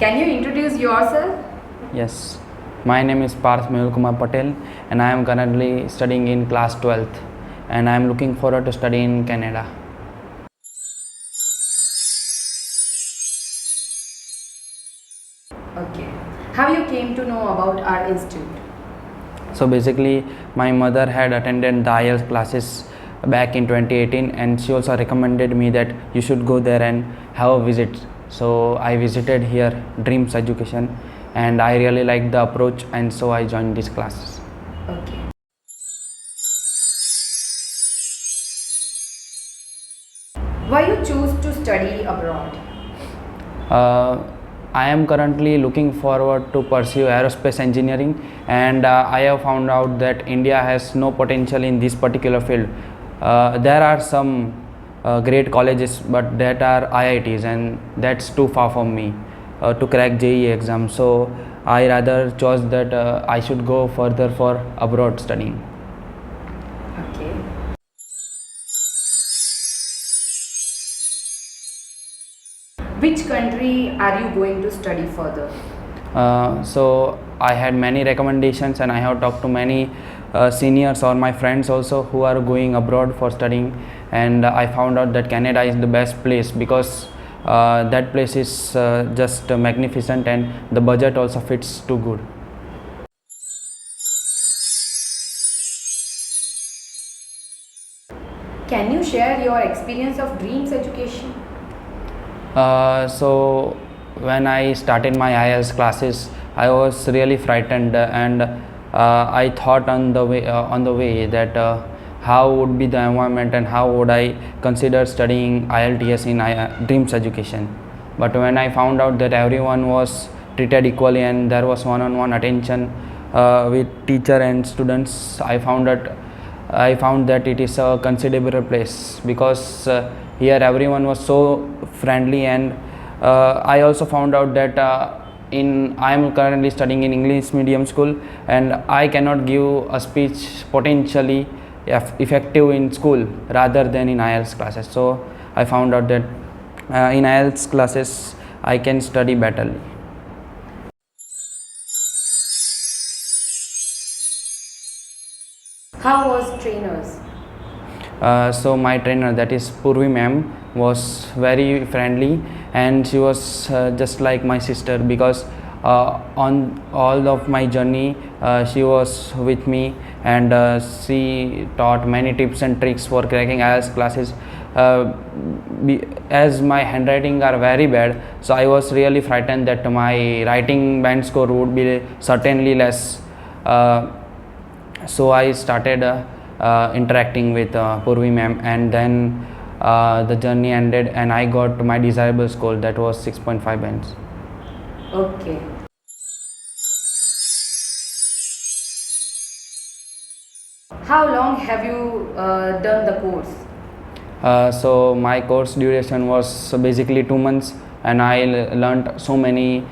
Can you introduce yourself? Yes, my name is Parth Mehul Kumar Patel and I am currently studying in class 12th and I am looking forward to study in Canada. Okay. How you came to know about our institute? So basically my mother had attended the Ielts classes back in 2018 and she also recommended me that you should go there and have a visit. So I visited here Dreams Education and I really liked the approach and so I joined these classes. Okay. Why you choose to study abroad? I am currently looking forward to pursue aerospace engineering and I have found out that India has no potential in this particular field. There are some great colleges but that are IITs and that's too far from me to crack JEE exam. So I rather chose that I should go further for abroad studying. Okay. Which country are you going to study further? So I had many recommendations and I have talked to many seniors or my friends also who are going abroad for studying, and I found out that Canada is the best place because that place is just magnificent and the budget also fits too good. Can you share your experience of Dreams Education? So when I started my IELTS classes, I was really frightened and I thought on the way that how would be the environment and how would I consider studying IELTS in Dreams Education. But when I found out that everyone was treated equally and there was one-on-one attention with teacher and students, I found that it is a considerable place because here everyone was so friendly, and I also found out that I am currently studying in English medium school and I cannot give a speech potentially effective in school rather than in IELTS classes. So I found out that in IELTS classes I can study better. How was trainers? So my trainer, that is Purvi ma'am, was very friendly and she was just like my sister because on all of my journey she was with me and she taught many tips and tricks for cracking IELTS classes. As my handwriting are very bad, so I was really frightened that my writing band score would be certainly less. So I started interacting with Purvi ma'am, and then the journey ended and I got my desirable score, that was 6.5 bands. Okay. How long have you done the course? So my course duration was basically 2 months and I learned so many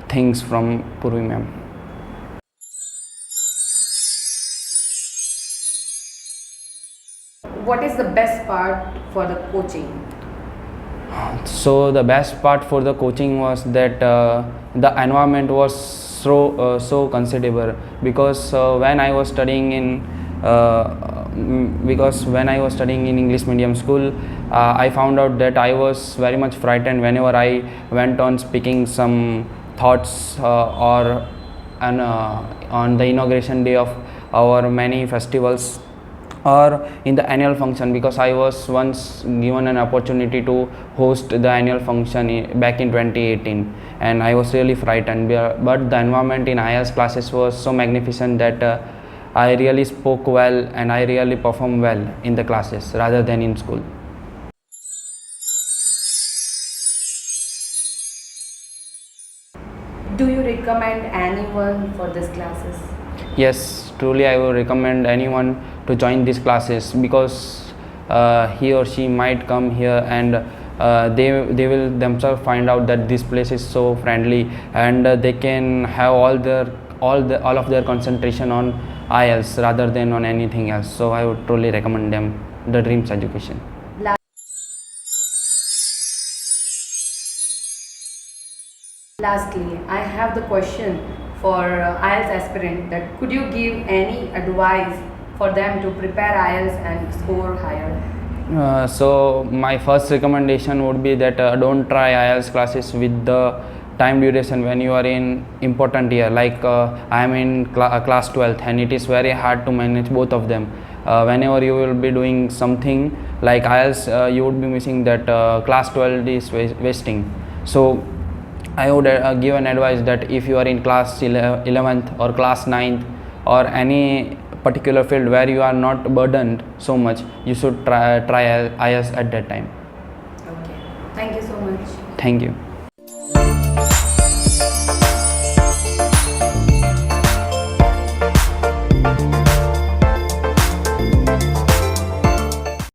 things from Purvi ma'am. What is the best part for the coaching? So the best part for the coaching was that the environment was so considerable because when I was studying in English medium school, I found out that I was very much frightened whenever I went on speaking some thoughts on the inauguration day of our many festivals or in the annual function, because I was once given an opportunity to host the annual function back in 2018 and I was really frightened, but the environment in IELTS classes was so magnificent that I really spoke well and I really performed well in the classes rather than in school. Do you recommend anyone for these classes? Yes, truly I would recommend anyone to join these classes because he or she might come here and they will themselves find out that this place is so friendly and they can have all of their concentration on IELTS rather than on anything else. So I would truly recommend them the Dreams Education. Lastly, I have the question for IELTS aspirant that could you give any advice for them to prepare IELTS and score higher? So my first recommendation would be that don't try IELTS classes with the time duration when you are in important year. Like I am in class 12th, and it is very hard to manage both of them. Whenever you will be doing something like IELTS, you would be missing that class 12 is wasting. So I would give an advice that if you are in class 11th or class 9th or any particular field where you are not burdened so much, you should try IELTS at that time. Okay. Thank you so much. Thank you.